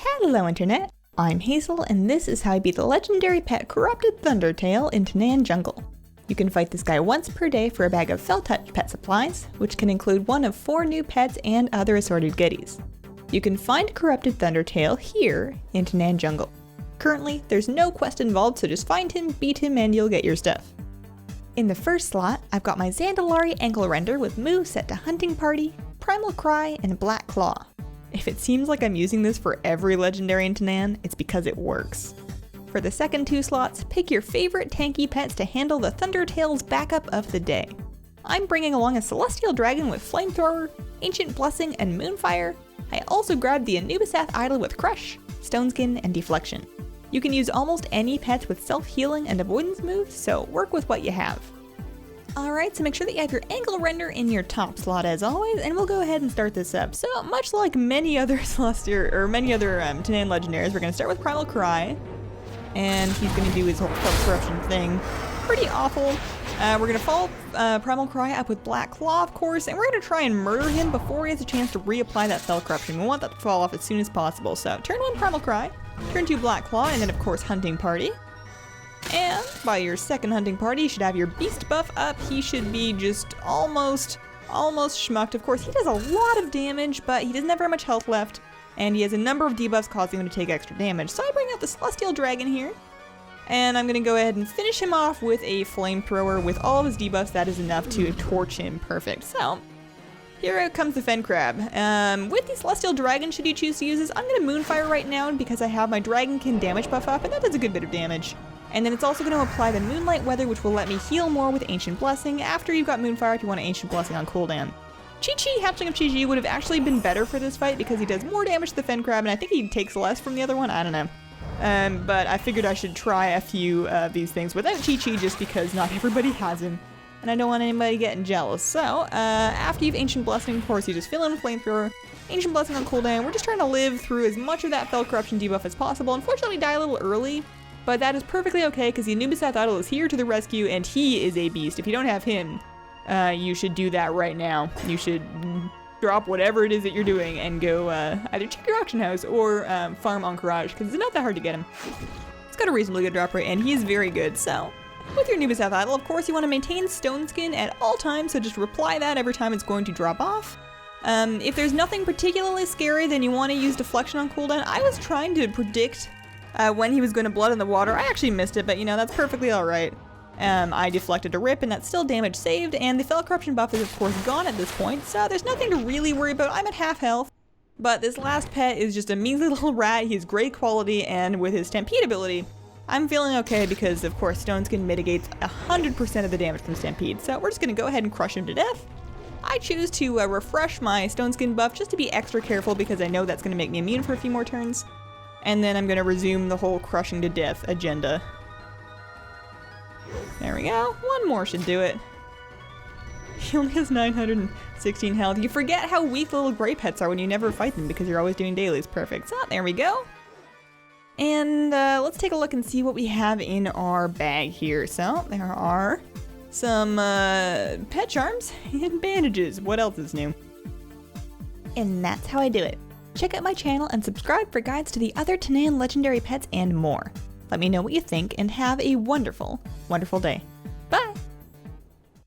Hello Internet, I'm Hazel and this is how I beat the legendary pet Corrupted Thundertail in Tanaan Jungle. You can fight this guy once per day for a bag of Fel-touched Pet Supplies, which can include one of 4 new pets and other assorted goodies. You can find Corrupted Thundertail here in Tanaan Jungle. Currently, there's no quest involved, so just find him, beat him, and you'll get your stuff. In the first slot, I've got my Zandalari Ankle-render with moves set to Hunting Party, Primal Cry, and Black Claw. If it seems like I'm using this for every legendary in Tanaan, it's because it works. For the second 2 slots, pick your favorite tanky pets to handle the Thundertail's backup of the day. I'm bringing along a Celestial Dragon with Flamethrower, Ancient Blessing, and Moonfire. I also grabbed the Anubisath Idol with Crush, Stone Skin, and Deflection. You can use almost any pets with self-healing and avoidance moves, so work with what you have. Alright, so make sure that you have your Ankle-render in your top slot as always, and we'll go ahead and start this up. So, much like many other Celestial, or many other Tanaan legendaries, we're going to start with Primal Cry, and he's going to do his whole self-corruption thing. Pretty awful. We're going to follow Primal Cry up with Black Claw, of course, and we're going to try and murder him before he has a chance to reapply that Fel-corruption. We want that to fall off as soon as possible. So, turn 1 Primal Cry, turn 2 Black Claw, and then of course Hunting Party. And by your second Hunting Party, you should have your Beast buff up. He should be just almost schmucked. Of course, he does a lot of damage, but he doesn't have very much health left, and he has a number of debuffs causing him to take extra damage. So I bring out the Celestial Dragon here, and I'm going to go ahead and finish him off with a Flamethrower. With all of his debuffs, that is enough to torch him perfect. So, here comes the Fen Crab. With the Celestial Dragon, should you choose to use this, I'm going to Moonfire right now because I have my Dragonkin damage buff up, and that does a good bit of damage. And then it's also going to apply the Moonlight Weather, which will let me heal more with Ancient Blessing after you've got Moonfire if you want an Ancient Blessing on cooldown. Chi-Chi, Hatchling of Chi-Chi, would have actually been better for this fight because he does more damage to the Fen Crab, and I think he takes less from the other one, I don't know. But I figured I should try a few of these things without Chi-Chi just because not everybody has him, and I don't want anybody getting jealous. So, after you've Ancient Blessing, of course, you just fill in with Flamethrower, Ancient Blessing on cooldown. We're just trying to live through as much of that Fel-corruption debuff as possible. Unfortunately, we die a little early, but that is perfectly okay because the Anubisath Idol is here to the rescue, and he is a beast. If you don't have him, you should do that right now. You should drop whatever it is that you're doing and go either check your auction house or farm Encourage, because it's not that hard to get him. It's got a reasonably good drop rate, and he is very good. So, with your Anubisath Idol, of course, you want to maintain Stone Skin at all times, so just reply that every time it's going to drop off. If there's nothing particularly scary, then you want to use Deflection on cooldown. I was trying to predict when he was going to Blood in the Water. I actually missed it, but you know, that's perfectly alright. I deflected a rip, and that's still damage saved, and the Fel-corruption buff is of course gone at this point, so there's nothing to really worry about. I'm at half health, but this last pet is just a measly little rat. He's great quality, and with his Stampede ability, I'm feeling okay because of course Stone Skin mitigates 100% of the damage from Stampede, so we're just going to go ahead and crush him to death. I choose to refresh my Stone Skin buff just to be extra careful because I know that's going to make me immune for a few more turns. And then I'm going to resume the whole crushing to death agenda. There we go. One more should do it. He only has 916 health. You forget how weak little gray pets are when you never fight them because you're always doing dailies. Perfect. So there we go. And let's take a look and see what we have in our bag here. So there are some pet charms and bandages. What else is new? And that's how I do it. Check out my channel and subscribe for guides to the other Tanaan legendary pets and more. Let me know what you think and have a wonderful, wonderful day. Bye!